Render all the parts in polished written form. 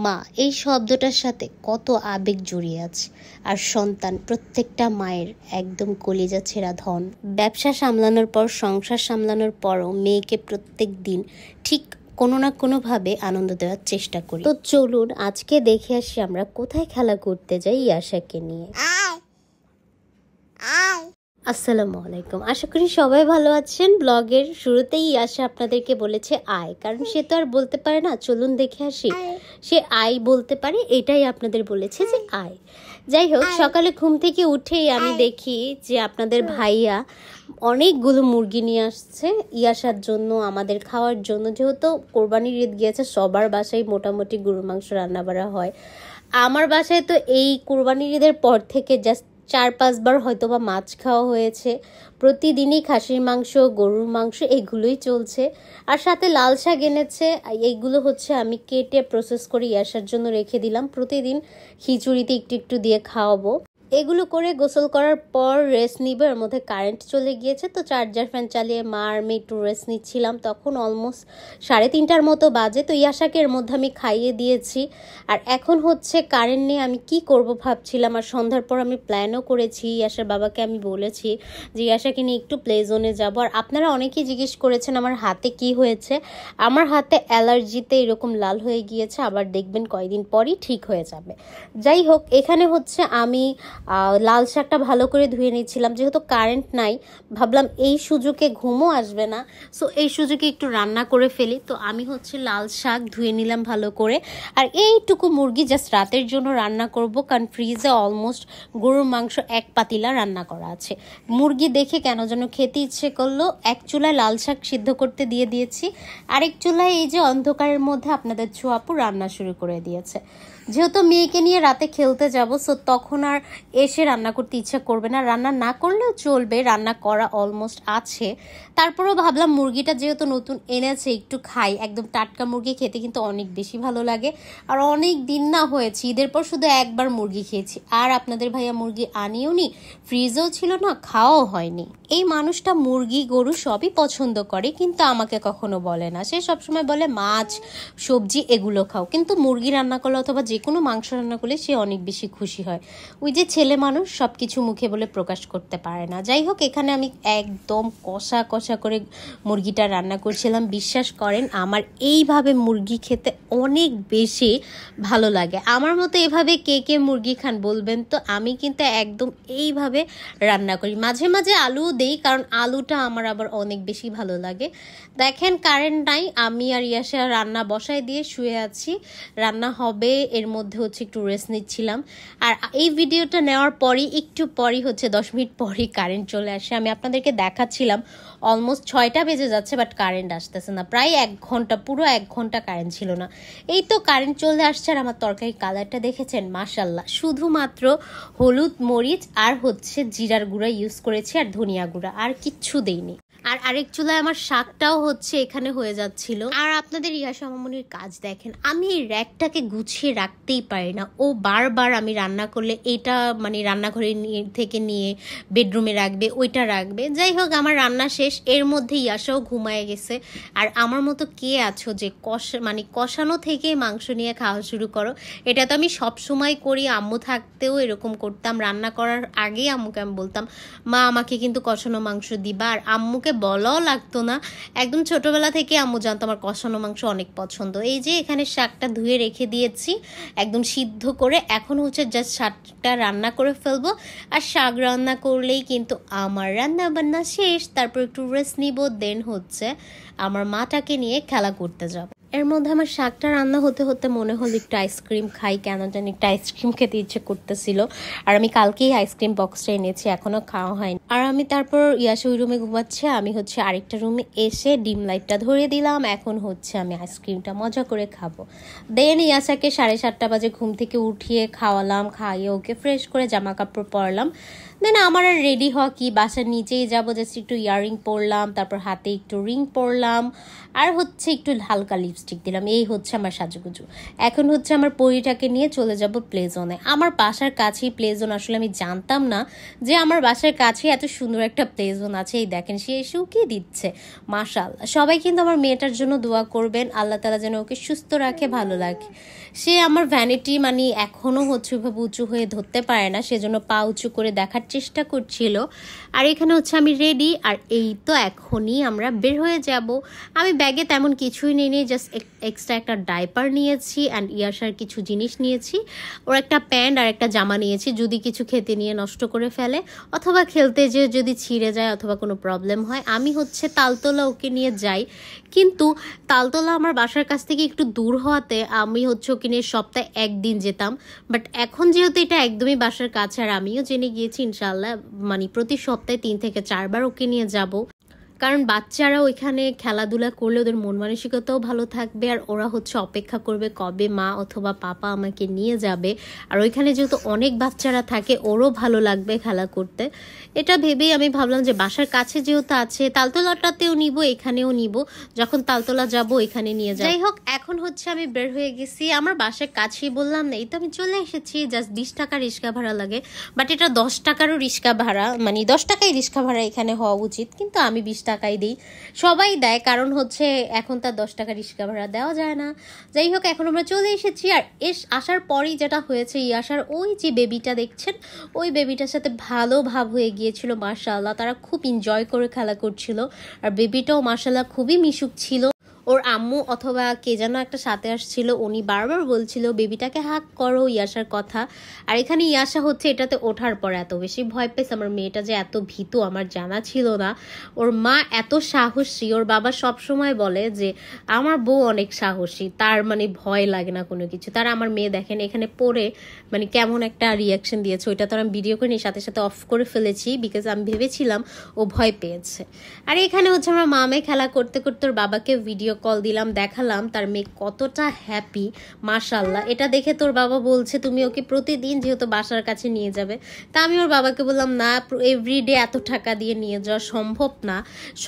মা এই শব্দটার সাথে কত আবেগ জড়িয়ে আছে। আর সন্তান প্রত্যেকটা মায়ের একদম কলিজা ছেঁড়া ধন। ব্যবসা সামলানোর পর, সংসার সামলানোর পরও মেয়েকে প্রত্যেক দিন ঠিক কোনো না কোনোভাবে আনন্দ দেওয়ার চেষ্টা করি। তো চলুন আজকে দেখে আসি আমরা কোথায় খেলা করতে যাই ইয়াশাকে নিয়ে। আসসালামু আলাইকুম, আশা করি সবাই ভালো আছেন। ব্লগের শুরুতেই ইয়াশা আপনাদেরকে বলেছে আয়, কারণ সে তো আর বলতে পারে না চলুন দেখে আসি, সে আয় বলতে পারে, এটাই আপনাদের বলেছে যে আয়। যাই হোক, সকালে ঘুম থেকে উঠেই আমি দেখি যে আপনাদের ভাইয়া অনেকগুলো মুরগি নিয়ে আসছে ইয়াশার জন্য, আমাদের খাওয়ার জন্য। যেহেতু কোরবানির ঈদ গিয়েছে, সবার বাসায় মোটামুটি গরুর মাংস রান্না বাড়া হয়। আমার বাসায় তো এই কোরবানির ঈদের পর থেকে জাস্ট 4-5 বার হয়তো বা মাছ খাওয়া হয়েছে। প্রতিদিনই খাসির মাংস, গরুর মাংস এগুলোই চলছে। আর সাথে লাল শাক এনেছে, এইগুলো হচ্ছে আমি কেটে প্রসেস করে ইয়াশার জন্য রেখে দিলাম। প্রতিদিন খিচুড়িতে একটু একটু দিয়ে খাওয়াবো। এগুলো করে গোসল করার পর রেস্ট নিবে। এর মধ্যে কারেন্ট চলে গিয়েছে, তো চার্জার ফ্যান চালিয়ে মা আর আমি একটু রেস্ট নিচ্ছিলাম। তখন অলমোস্ট 3:30টার মতো বাজে। তো ইয়াশাকে এর মধ্যে আমি খাইয়ে দিয়েছি। আর এখন হচ্ছে কারেন্ট নিয়ে আমি কি করব ভাবছিলাম। আর সন্ধ্যার পর আমি প্ল্যানও করেছি, ইয়াশার বাবাকে আমি বলেছি যে ইয়াশাকে নিয়ে একটু প্লে জোনে যাবো। আর আপনারা অনেকেই জিজ্ঞেস করেছেন আমার হাতে কি হয়েছে। আমার হাতে অ্যালার্জিতে এরকম লাল হয়ে গিয়েছে, আবার দেখবেন কয়েকদিন পরই ঠিক হয়ে যাবে। যাই হোক, এখানে হচ্ছে আমি লাল শাকটা ভালো করে ধুয়ে নিচ্ছিলাম। যেহেতু কারেন্ট নাই, ভাবলাম এই সুযোগে ঘুমও আসবে না, সো এই সুযোগে একটু রান্না করে ফেলি। তো আমি হচ্ছে লাল শাক ধুয়ে নিলাম ভালো করে। আর এইটুকু মুরগি জাস্ট রাতের জন্য রান্না করব, কারণ ফ্রিজে অলমোস্ট গরুর মাংস 1 পাতিলা রান্না করা আছে। মুরগি দেখে কেন যেন খেতে ইচ্ছে করলো। এক চুলায় লাল শাক সিদ্ধ করতে দিয়ে দিয়েছি, আরেক চুলায় এই যে অন্ধকারের মধ্যে আপনাদের ছোঁয়াপু রান্না শুরু করে দিয়েছে। যেহেতু মেয়েকে নিয়ে রাতে খেলতে যাব, সো তখন আর এসে রান্না করতে ইচ্ছা করবে না। রান্না না করলেও চলবে, রান্না করা অলমোস্ট আছে। তারপরেও ভাবলাম মুরগিটা যেহেতু নতুন এনেছে একটু খাই। একদম টাটকা মুরগি খেতে কিন্তু অনেক বেশি ভালো লাগে। আর অনেক দিন না হয়েছে, ঈদের পর শুধু একবার মুরগি খেয়েছি। আর আপনাদের ভাইয়া মুরগি আনিও নি, ফ্রিজেও ছিল না, খাওয়াও হয়নি। এই মানুষটা মুরগি গরু সবই পছন্দ করে, কিন্তু আমাকে কখনো বলে না। সে সবসময় বলে মাছ সবজি এগুলো খাও, কিন্তু মুরগি রান্না করলে অথবা যে কোনো মাংস রান্না করলে সে অনেক বেশি খুশি হয়। ওই যে ছেলে মানুষ সব কিছু মুখে বলে প্রকাশ করতে পারে না। যাই হোক, এখানে আমি একদম কষা কষা করে মুরগিটা রান্না করছিলাম। বিশ্বাস করেন আমার এইভাবে মুরগি খেতে অনেক বেশি ভালো লাগে। আমার মতো এভাবে কে কে মুরগি খান বলবেন তো। আমি কিন্তু একদম এইভাবে রান্না করি, মাঝে মাঝে আলুও দেই, কারণ আলুটা আমার আবার অনেক বেশি ভালো লাগে। দেখেন কারেন্ট নাই, আমি আর ইয়াশা রান্না বসায় দিয়ে শুয়ে আছি। রান্না হবে, এর মধ্যে হচ্ছে একটু রেস্ট নিচ্ছিলাম। আর এই ভিডিওটা নেওয়ার পরই একটু পরই হচ্ছে 10 মিনিট পরই কারেন্ট চলে আসে। আমি আপনাদেরকে দেখাচ্ছিলাম অলমোস্ট 6টা বেজে যাচ্ছে, বাট কারেন্ট আসতেছে না। প্রায় 1 ঘন্টা, পুরো 1 ঘন্টা কারেন্ট ছিল না। এই তো কারেন্ট চলে আসছে। আর আমার তরকারি কালারটা দেখেছেন, মাশাল্লাহ। শুধুমাত্র হলুদ মরিচ আর হচ্ছে জিরার গুঁড়া ইউজ করেছি, আর ধনিয়া গুঁড়া, আর কিচ্ছু দেইনি। আর আরেক চুলায় আমার শাকটাও হচ্ছে এখানে হয়ে যাচ্ছিল। আর আপনাদের ইয়াশা মামুনির কাজ দেখেন, আমি এই র্যাকটাকে গুছিয়ে রাখতেই পারি না। ও বারবার আমি রান্না করলে এটা মানে রান্নাঘরে থেকে নিয়ে বেডরুমে রাখবে, ওইটা রাখবে। যাই হোক, আমার রান্না শেষ, এর মধ্যে ইয়াশাও ঘুমায় গেছে। আর আমার মতো কে আছো যে কষানো থেকে মাংস নিয়ে খাওয়া শুরু করো? এটা তো আমি সব সময় করি, আম্মু থাকতেও এরকম করতাম। রান্না করার আগেই আম্মুকে আমি বলতাম, মা আমাকে কিন্তু কষানো মাংস দিবা। আর আম্মুকে বলাও লাগতো না, একদম ছোটবেলা থেকে আম্মু জানতো আমার কষানো মাংস অনেক পছন্দ। এই যে এখানে শাকটা ধুয়ে রেখে দিয়েছি একদম সিদ্ধ করে। এখন হচ্ছে জাস্ট শাকটা রান্না করে ফেলবো। আর শাক রান্না করলেই কিন্তু আমার রান্না বান্না শেষ। তারপর একটু রেস্ট নিব, দেন হচ্ছে আমার মাটাকে নিয়ে খেলা করতে যাব। এর মধ্যে আমার শাকটা রান্না হতে হতে মনে হলো একটু আইসক্রিম খাই, কেন জানি একটু আইসক্রিম খেতে ইচ্ছে করতেছিল। আর আমি কালকেই আইসক্রিম বক্সটা এনেছি, এখনো খাওয়া হয়নি। আর আমি তারপর ইয়াশা ওই রুমে ঘুমাচ্ছে, আমি হচ্ছে আরেকটা রুমে এসে ডিম লাইটটা ধরে দিলাম। এখন হচ্ছে আমি আইসক্রিমটা মজা করে খাবো। দেন ইয়াশাকে 7:30 বাজে ঘুম থেকে উঠিয়ে খাওয়ালাম, খাইয়ে ওকে ফ্রেশ করে জামা কাপড় পরলাম। দেন আমার আর রেডি হওয়া কি, বাসার নিচেই যাবো। জাস্ট একটু ইয়াররিং পরলাম, তারপর হাতে একটু রিং পরলাম, আর হচ্ছে একটু হালকা লিপস্টিক দিলাম। এই হচ্ছে আমার সাজুগুজু। এখন হচ্ছে আমার পরিটাকে নিয়ে চলে যাব প্লে জোনে। আমার বাসার কাছেই প্লে জোন। আসলে আমি জানতাম না যে আমার বাসার কাছে এত সুন্দর একটা প্লে জোন আছে। এই দেখেন, সে এসেও কি দিচ্ছে, মাশাআল্লাহ। সবাই কিন্তু আমার মেয়েটার জন্য দোয়া করবেন, আল্লাহ তাআলা যেন ওকে সুস্থ রাখে, ভালো রাখে। সে আমার ভ্যানিটি মানে এখনও হচ্ছে ওইভাবে উঁচু হয়ে ধরতে পারে না, সেজন্য পা উঁচু করে দেখার চেষ্টা করছিল। আর এখানে হচ্ছে আমি রেডি, আর এই তো এখনই আমরা বের হয়ে যাব। আমি ব্যাগে তেমন কিছুই নিয়ে নিই, জাস্ট এক্সট্রা একটা ডাইপার নিয়েছি অ্যান্ড ইয়াসার কিছু জিনিস নিয়েছি, ওর একটা প্যান্ট আর একটা জামা নিয়েছি যদি কিছু খেতে নিয়ে নষ্ট করে ফেলে অথবা খেলতে যে যদি ছিঁড়ে যায় অথবা কোনো প্রবলেম হয়। আমি হচ্ছে তালতলা ওকে নিয়ে যাই, কিন্তু তালতলা আমার বাসার কাছ থেকে একটু দূর হওয়াতে আমি হচ্ছে ওকে নিয়ে সপ্তাহে একদিন যেতাম, বাট এখন যেহেতু এটা একদমই বাসার কাছে আর আমিও জেনে গিয়েছি ইনশাল্লাহ মানে প্রতি সপ্তাহে 3 থেকে 4 বার ওকে নিয়ে যাব। কারণ বাচ্চারা ওইখানে খেলাধুলা করলে ওদের মন মানসিকতাও ভালো থাকবে, আর ওরা হচ্ছে অপেক্ষা করবে কবে মা অথবা পাপা আমাকে নিয়ে যাবে। আর ওইখানে যেহেতু অনেক বাচ্চারা থাকে ওরও ভালো লাগবে খেলা করতে, এটা ভেবেই আমি ভাবলাম যে বাসার কাছে যেহেতু আছে তালতলাটাতেও নিব এখানেও নিব, যখন তালতলা যাব এখানে নিয়ে যাই। যাই হোক এখন হচ্ছে আমি বের হয়ে গেছি আমার বাসার কাছেই, বললাম না এই তো আমি চলে এসেছি। জাস্ট 20 টাকা রিক্সা ভাড়া লাগে, বাট এটা 10 টাকারও রিক্সা ভাড়া, মানে 10 টাকাই রিক্সা ভাড়া এখানে হওয়া উচিত, কিন্তু আমি 20 টাকাই দিই, সবাই দেয়, কারণ হচ্ছে এখন তার 10 টাকা রিক্সা ভাড়া দেওয়া যায় না। যাই হোক এখন আমরা চলে এসেছি, আর আসার পরই যেটা হয়েছে আসার ওই যে বেবিটা দেখছেন ওই বেবিটার সাথে ভালো ভাব হয়ে গিয়েছিল মাশাআল্লাহ, তারা খুব এনজয় করে খেলা করছিল, আর বেবিটাও মাশাআল্লাহ খুবই মিশুক ছিল। ওর আম্মু অথবা কে যেন একটা সাথে আসছিল, উনি বারবার বলছিল বেবিটাকে হাক করো ইয়াসার কথা। আর এখানে ইয়াসা হচ্ছে এটাতে ওঠার পর এত বেশি ভয় পেয়েছে, আমার মেয়েটা যে এত ভীতু আমার জানা ছিল না। ওর মা এত সাহসী, ওর বাবা সব সময় বলে যে আমার বউ অনেক সাহসী, তার মানে ভয় লাগে না কোনো কিছু। তারা আমার মেয়ে দেখেন এখানে পড়ে মানে কেমন একটা রিয়াকশন দিয়েছে, ওইটা তো আমি ভিডিও করে নিয়ে সাথে সাথে অফ করে ফেলেছি, বিকজ আমি ভেবেছিলাম ও ভয় পেয়েছে। আর এখানে হচ্ছে আমরা মামে খেলা করতে করতে ওর বাবাকে ভিডিও কল দিলাম, দেখালাম তার মেয়ে কতটা হ্যাপি মাশাআল্লাহ। এটা দেখে তোর বাবা বলছে তুমি ওকে প্রতিদিন যেহেতু বাসার কাছে নিয়ে যাবে, তা আমি ওর বাবাকে বললাম না এভরিডে এত টাকা দিয়ে নিয়ে যাওয়া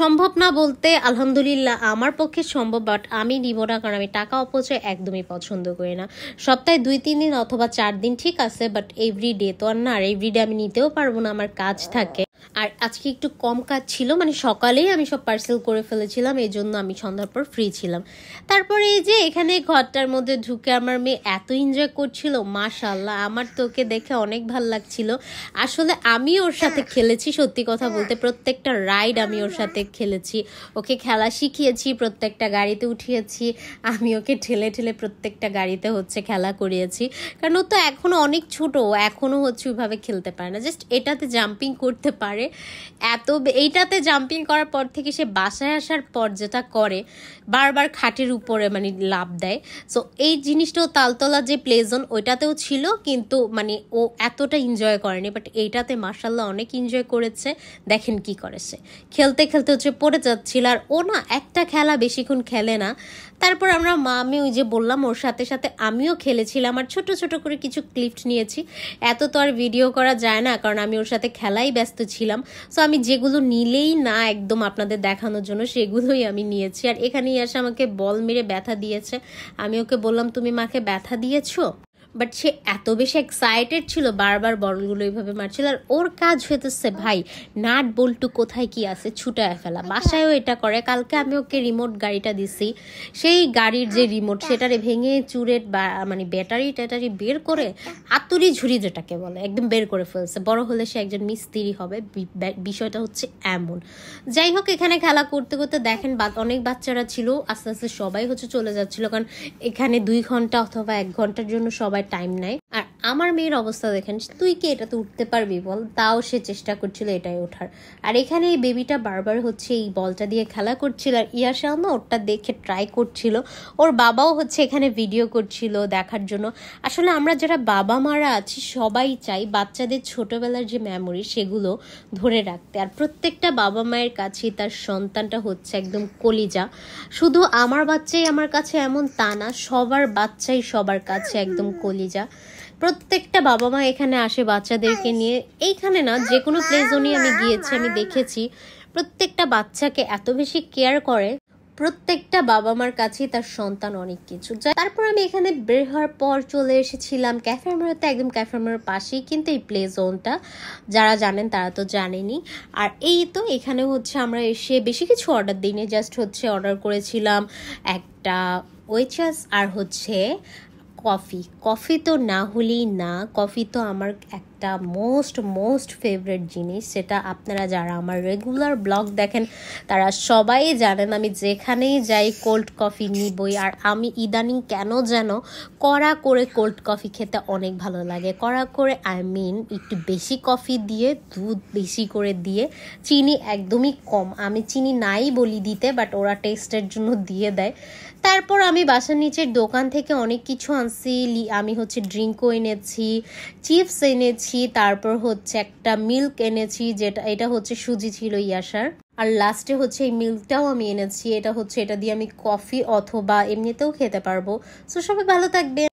সম্ভব না বলতে আলহামদুলিল্লাহ আমার পক্ষে সম্ভব, বাট আমি নিব না, কারণ আমি টাকা অপচয় একদমই পছন্দ করি না। সপ্তাহে 2-3 দিন অথবা 4 দিন ঠিক আছে, বাট এভরিডে তো আর না, আর এভরিডে আমি নিতেও পারবো না, আমার কাজ থাকে। আর আজকে একটু কম কাজ ছিল, মানে সকালেই আমি সব পার্সেল করে ফেলেছিলাম, এই জন্য আমি সন্ধ্যার পর ফ্রি ছিলাম। তারপরে এই যে এখানে ঘরটার মধ্যে ঢুকে আমার মেয়ে এত এনজয় করছিল মাশাআল্লাহ, আমার তোকে দেখে অনেক ভালো লাগছিল। আসলে আমি ওর সাথে খেলেছি, সত্যি কথা বলতে প্রত্যেকটা রাইড আমি ওর সাথে খেলেছি, ওকে খেলা শিখিয়েছি, প্রত্যেকটা গাড়িতে উঠিয়েছি, আমি ওকে ঠেলে ঠেলে প্রত্যেকটা গাড়িতে হচ্ছে খেলা করিয়েছি, কারণ ও তো এখনো অনেক ছোট, এখনো হচ্ছে ওইভাবে খেলতে পারে না, জাস্ট এটাতে জাম্পিং করতে পারে। এইটাতে জাম্পিং করার পর থেকে সে বাসায় আসার পর যেটা করে বারবার খাটের উপরে মানে লাফ দেয়। সো এই জিনিসটাও তালতলা যে প্লে জোন ওইটাতেও ছিল, কিন্তু মানে ও এতটা এনজয় করেনি, বাট এইটাতে মাশাআল্লাহ অনেক এনজয় করেছে। দেখেন কি করেছে, খেলতে খেলতে হচ্ছে পড়ে যাচ্ছিল, আর ও না একটা খেলা বেশিক্ষণ খেলে না। তারপর আমরা আমি ওই যে বললাম ওর সাথে সাথে আমিও খেলেছিলাম, আর ছোট ছোট করে কিছু ক্লিপ নিয়েছি, এত তো আর ভিডিও করা যায় না কারণ আমি ওর সাথে খেলাই ব্যস্ত ছিলাম। সো আমি যেগুলো নিলেই না একদম আপনাদের দেখানোর জন্য সেগুলোই আমি নিয়েছি। আর এখানেই এসে আমাকে বল মেরে ব্যথা দিয়েছে, আমি ওকে বললাম তুমি মাকে ব্যথা দিয়েছো, বাট সে এত বেশি এক্সাইটেড ছিল বারবার বলগুলো এইভাবে মারছিল। আর ওর কাজ হইতেছে ভাই নাট বল্টু কোথায় কি আছে ছুটায় ফেলা, বাসায়ও এটা করে। কালকে আমি ওকে রিমোট গাড়িটা দিছি, সেই গাড়ির যে রিমোট সেটারে ভেঙে চুরে মানে ব্যাটারি ট্যাটারি বের করে আতুরি ঝুড়ি যেটাকে বলে একদম বের করে ফেলছে। বড় হলে সে একজন মিস্ত্রি হবে, বিষয়টা হচ্ছে এমন। যাই হোক এখানে খেলা করতে করতে দেখেন অনেক বাচ্চারা ছিল, আস্তে আস্তে সবাই হচ্ছে চলে যাচ্ছিল, কারণ এখানে 2 ঘন্টা অথবা 1 ঘন্টার জন্য সবাই টাইম নাই। আর আমার মেয়ের অবস্থা দেখেন, তুই কি এটাতে উঠতে পারবি বল, তাও সে চেষ্টা করছিল এটাই ওঠার। আর এখানে এই বেবিটা বারবার হচ্ছে এই বলটা দিয়ে খেলা করছিল, আর ইয়াসা না ওটা দেখে ট্রাই করছিল, ওর বাবাও হচ্ছে এখানে ভিডিও করছিল দেখার জন্য। আসলে আমরা যারা বাবা মারা আছি সবাই চাই বাচ্চাদের ছোটবেলার যে মেমোরি সেগুলো ধরে রাখতে, আর প্রত্যেকটা বাবা মায়ের কাছে তার সন্তানটা হচ্ছে একদম কলিজা। শুধু আমার বাচ্চাই আমার কাছে এমন তা না, সবার বাচ্চাই সবার কাছে একদম কলিজা। প্রত্যেকটা বাবা মা এখানে আসে বাচ্চাদেরকে নিয়ে, এইখানে না যে কোনো প্লে জোনে আমি গিয়েছি আমি দেখেছি প্রত্যেকটা বাচ্চাকে এত বেশি কেয়ার করে, প্রত্যেকটা বাবা মার কাছেই তার সন্তান অনেক কিছু। তারপর আমি এখানে বের হওয়ার পর চলে এসেছিলাম ক্যাফে আমিরাতে, একদম ক্যাফে আমিরার পাশেই কিন্তু এই প্লে জোনটা, যারা জানেন তারা তো জানেনই। আর এই তো এখানে হচ্ছে আমরা এসে বেশি কিছু অর্ডার দিইনি, জাস্ট হচ্ছে অর্ডার করেছিলাম একটা ওয়েচাস আর হচ্ছে কফি তো না হলেই না। কফি তো আমার একটা মোস্ট ফেভারিট জিনিস, সেটা আপনারা যারা আমার রেগুলার ব্লগ দেখেন তারা সবাই জানেন আমি যেখানেই যাই কোল্ড কফি নিবই। আর আমি ইদানিং কেন যেন কড়া করে কোল্ড কফি খেতে অনেক ভালো লাগে। কড়া করে একটু বেশি কফি দিয়ে, দুধ বেশি করে দিয়ে, চিনি একদমই কম, আমি চিনি নাই বলি দিতে, বাট ওরা টেস্টের জন্য দিয়ে দেয়। তারপর আমি বাসার নিচের দোকান থেকে অনেক কিছু আনছি। আমি ড্রিঙ্কও এনেছি, চিপস এনেছি, তারপর একটা মিল্ক এনেছি, এটা সুজি ছিল ইয়াসার। আর লাস্টে এই মিল্কটাও আমি এনেছি। এটা দিয়ে আমি কফি অথবা এমনিতেও খেতে পারবো। সো সবাই ভালো থাকবে।